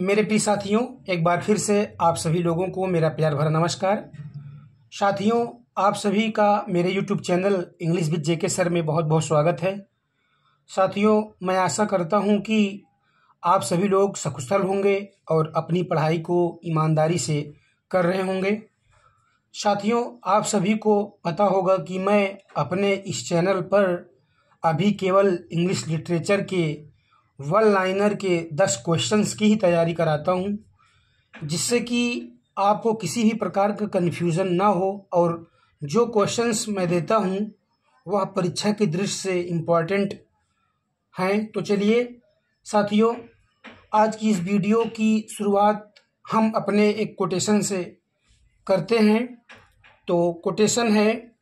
मेरे प्रिय साथियों, एक बार फिर से आप सभी लोगों को मेरा प्यार भरा नमस्कार। साथियों, आप सभी का मेरे YouTube channel English with JK sir में बहुत बहुत स्वागत है। साथियों, मैं आशा करता हूं कि आप सभी लोग सकुशल होंगे और अपनी पढ़ाई को ईमानदारी से कर रहे होंगे। साथियों, आप सभी को पता होगा कि मैं अपने इस चैनल पर अभी केवल इंग्लिश लिटरेचर के वन लाइनर के 10 क्वेश्चंस की ही तैयारी कराता हूं, जिससे कि आपको किसी भी प्रकार का कन्फ्यूज़न ना हो और जो क्वेश्चंस मैं देता हूं वह परीक्षा की दृष्टि से इम्पॉर्टेंट हैं। तो चलिए साथियों, आज की इस वीडियो की शुरुआत हम अपने एक कोटेशन से करते हैं। तो कोटेशन है,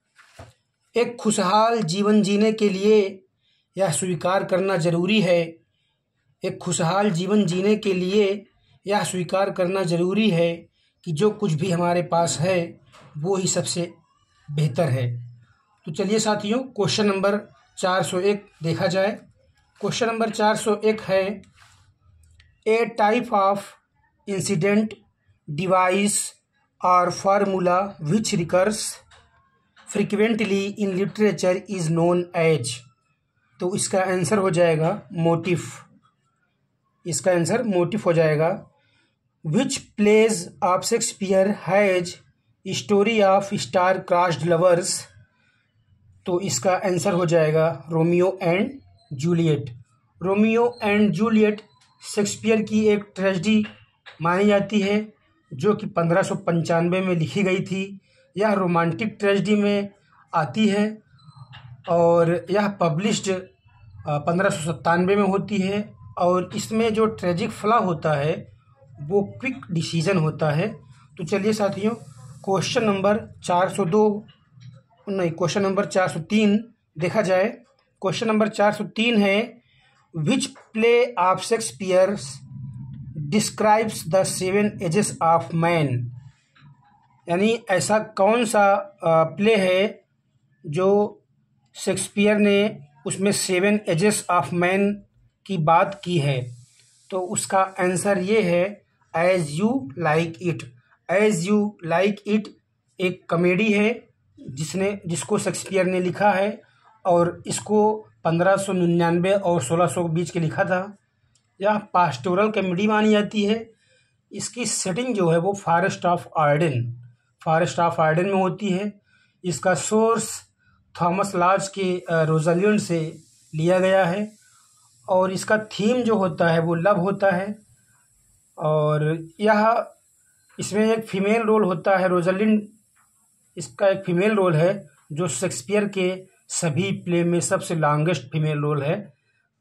एक खुशहाल जीवन जीने के लिए यह स्वीकार करना ज़रूरी है एक खुशहाल जीवन जीने के लिए यह स्वीकार करना ज़रूरी है कि जो कुछ भी हमारे पास है वो ही सबसे बेहतर है। तो चलिए साथियों, क्वेश्चन नंबर 401 देखा जाए। क्वेश्चन नंबर 401 है, a type of incident device और formula which recurs frequently in literature is known as. तो इसका आंसर हो जाएगा मोटिव। इसका आंसर मोटिव हो जाएगा। विच pledge of Shakespeare has story of star crossed lovers. तो इसका आंसर हो जाएगा Romeo and Juliet. Romeo and Juliet Shakespeare की एक ट्रेजेडी मानी जाती है, जो कि 1595 में लिखी गई थी। यह रोमांटिक ट्रेजेडी में आती है और यह पब्लिश्ड 1597 में होती है। और इसमें जो ट्रेजिक फ्लॉ होता है वो क्विक डिसीजन होता है। तो चलिए साथियों, क्वेश्चन नंबर 403 देखा जाए। क्वेश्चन नंबर 403 है, which play of Shakespeare describes the 7 ages of man. यानी ऐसा कौन सा प्ले है जो शेक्सपियर ने उसमें 7 एजेस ऑफ मैन की बात की है। तो उसका आंसर ये है, as you like it. As you like it एक कॉमेडी है जिसको शेक्सपियर ने लिखा है और इसको 1599 और 1600 के बीच के लिखा था। यह पास्टोरल कॉमेडी मानी जाती है। इसकी सेटिंग जो है वो फॉरेस्ट ऑफ आर्डन में होती है। इसका सोर्स थॉमस लॉज के रोज़ालिंड से लिया गया है और इसका थीम जो होता है वो लव होता है। और यह इसमें एक फ़ीमेल रोल होता है, रोज़ालिंड इसका एक फ़ीमेल रोल है, जो शेक्सपियर के सभी प्ले में सबसे लॉन्गेस्ट फीमेल रोल है।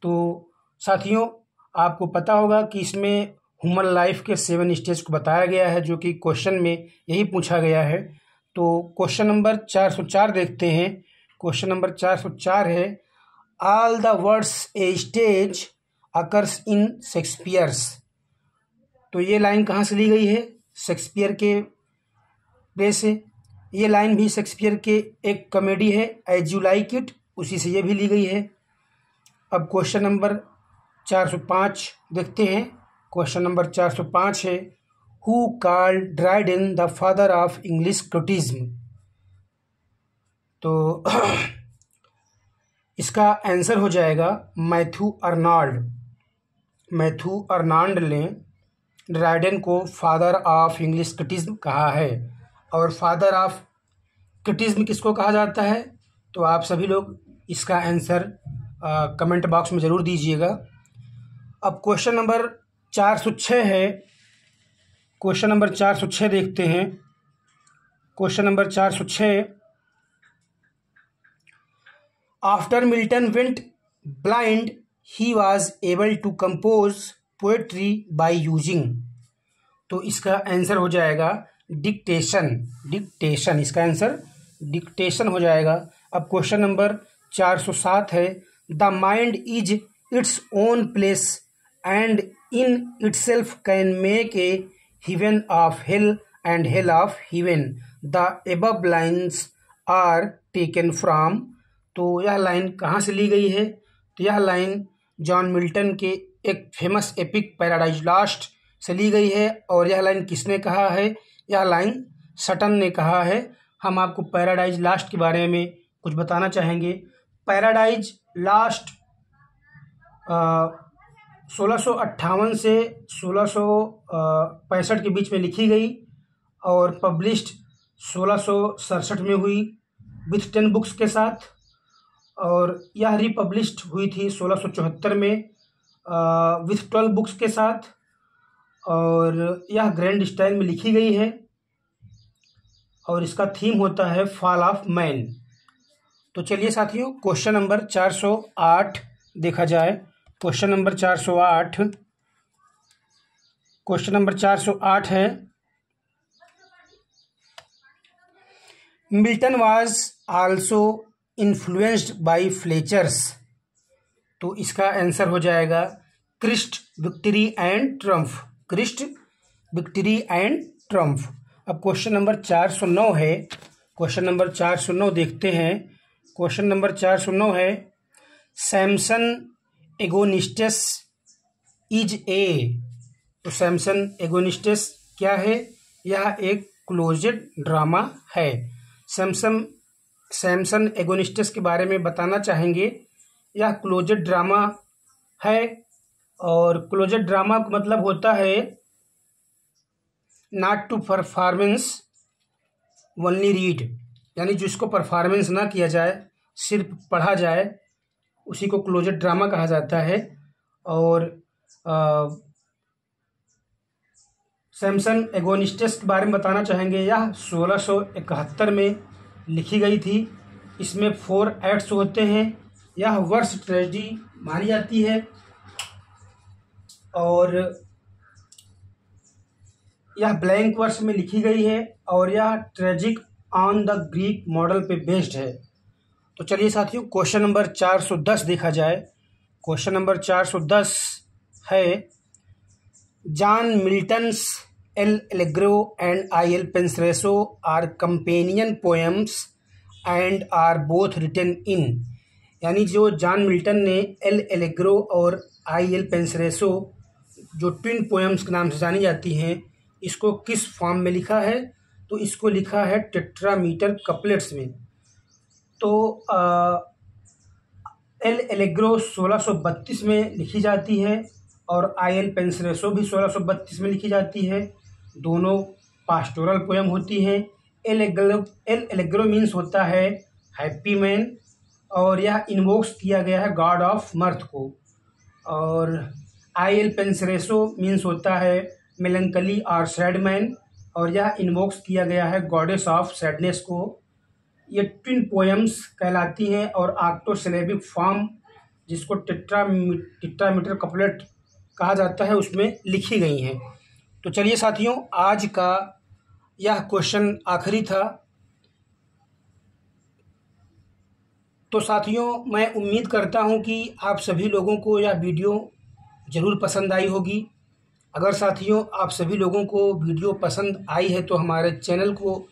तो साथियों, आपको पता होगा कि इसमें ह्यूमन लाइफ के 7 स्टेज को बताया गया है, जो कि क्वेश्चन में यही पूछा गया है। तो क्वेश्चन नंबर 404 देखते हैं। क्वेश्चन नंबर 404 है, all the words a stage occurs in Shakespeare's. तो ये लाइन कहाँ से ली गई है? शेक्सपियर के प्ले से। ये लाइन भी शेक्सपियर के एक कॉमेडी है, एज यू लाइक इट, उसी से ये भी ली गई है। अब क्वेश्चन नंबर 405 देखते हैं। क्वेश्चन नंबर 405 है, who called Dryden the father of English criticism. तो इसका आंसर हो जाएगा मैथ्यू अर्नाल्ड ने ड्राइडेन को फादर ऑफ इंग्लिश क्रिटिसिज्म कहा है। और फादर ऑफ क्रिटिसिज्म किसको कहा जाता है? तो आप सभी लोग इसका आंसर कमेंट बॉक्स में ज़रूर दीजिएगा। अब क्वेश्चन नंबर 406 है। क्वेश्चन नंबर 406 देखते हैं। Question number 406, After Milton went blind, he was able to compose poetry by using। तो इसका आंसर हो जाएगा डिक्टेशन। इसका आंसर डिक्टेशन हो जाएगा। अब क्वेश्चन नंबर 407 है, the mind is its own place and in itself can make a heaven of hell and hell of heaven। The above lines are taken from. तो यह line कहाँ से ली गई है? तो यह लाइन जॉन मिल्टन के एक फेमस एपिक पैराडाइज लॉस्ट से ली गई है और यह लाइन किसने कहा है? यह लाइन सटन ने कहा है। हम आपको पैराडाइज लास्ट के बारे में कुछ बताना चाहेंगे। पैराडाइज लास्ट 1658 से 1665 के बीच में लिखी गई और पब्लिश्ड 1667 में हुई विथ 10 बुक्स के साथ, और यह रिपब्लिश्ड हुई थी 1674 में विथ 12 बुक्स के साथ, और यह ग्रैंड स्टाइल में लिखी गई है और इसका थीम होता है फॉल ऑफ मैन। तो चलिए साथियों, क्वेश्चन नंबर 408 देखा जाए। क्वेश्चन नंबर 408 है, Milton was also influenced by Fletchers. तो इसका आंसर हो जाएगा Christ, victory and triumph. Christ, victory and triumph. अब क्वेश्चन नंबर 409 है। क्वेश्चन नंबर 409 देखते हैं। क्वेश्चन नंबर 409 है, सैमसन एगोनिस्टस इज ए। तो सैमसन एगोनिस्टस क्या है? यह एक क्लोजेड ड्रामा है। सैमसन एगोनिस्टस के बारे में बताना चाहेंगे। यह क्लोजेड ड्रामा है और क्लोजेड ड्रामा का मतलब होता है not to performance only read, यानी जिसको परफॉर्मेंस ना किया जाए, सिर्फ पढ़ा जाए, उसी को क्लोजेड ड्रामा कहा जाता है। और सैमसन एगोनिस्टस के बारे में बताना चाहेंगे। यह 1671 में लिखी गई थी। इसमें 4 एक्ट्स होते हैं। यह वर्स्ट ट्रेजेडी मानी जाती है और यह ब्लैंक वर्स में लिखी गई है और यह tragic on the Greek model पे बेस्ड है। तो चलिए साथियों, क्वेश्चन नंबर 410 देखा जाए। क्वेश्चन नंबर 410 है, John Milton's L'Allegro and Il Penseroso are companion poems and are both written in. यानी जो जॉन मिल्टन ने एल एलेग्रो और आई एल पेंसरेसो जो ट्विन पोएम्स के नाम से जानी जाती हैं, इसको किस फॉर्म में लिखा है? तो इसको लिखा है टेट्रामीटर कपलेट्स में। तो एल एलेग्रो 1632 में लिखी जाती है और आई एल पेंसरेसो भी 1632 में लिखी जाती है। दोनों पास्टोरल पोएम होती हैं। एल एलेग्रो मीन्स होता है हैप्पी मैन और यह इन्वोक्स किया गया है गॉड ऑफ मर्थ को, और आई एल पेंसरेसो मीन्स होता है मेलंकली और सैड मैन और यह इन्वोक्स किया गया है गॉडेस ऑफ सैडनेस को। ये ट्विन पोएम्स कहलाती हैं और ऑक्टोसिलेबिक फॉर्म, जिसको टेट्रामीटर कपलेट कहा जाता है, उसमें लिखी गई हैं। तो चलिए साथियों, आज का यह क्वेश्चन आखिरी था। तो साथियों, मैं उम्मीद करता हूं कि आप सभी लोगों को यह वीडियो ज़रूर पसंद आई होगी। अगर साथियों आप सभी लोगों को वीडियो पसंद आई है तो हमारे चैनल को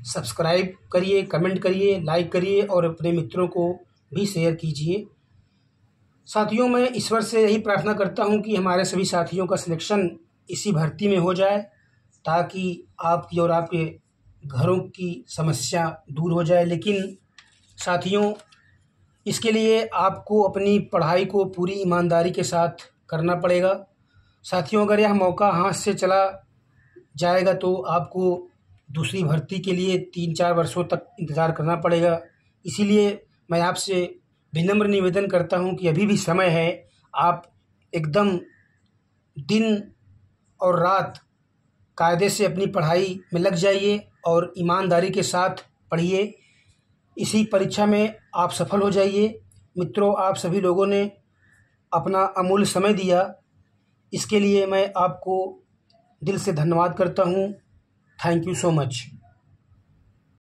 सब्सक्राइब करिए, कमेंट करिए, लाइक करिए और अपने मित्रों को भी शेयर कीजिए। साथियों, मैं ईश्वर से यही प्रार्थना करता हूं कि हमारे सभी साथियों का सिलेक्शन इसी भर्ती में हो जाए, ताकि आपकी और आपके घरों की समस्या दूर हो जाए। लेकिन साथियों, इसके लिए आपको अपनी पढ़ाई को पूरी ईमानदारी के साथ करना पड़ेगा। साथियों, अगर यह मौका हाथ से चला जाएगा तो आपको दूसरी भर्ती के लिए 3-4 वर्षों तक इंतज़ार करना पड़ेगा। इसीलिए मैं आपसे विनम्र निवेदन करता हूं कि अभी भी समय है। आप एकदम दिन और रात कायदे से अपनी पढ़ाई में लग जाइए और ईमानदारी के साथ पढ़िए। इसी परीक्षा में आप सफल हो जाइए। मित्रों, आप सभी लोगों ने अपना अमूल्य समय दिया, इसके लिए मैं आपको दिल से धन्यवाद करता हूँ। Thank you so much.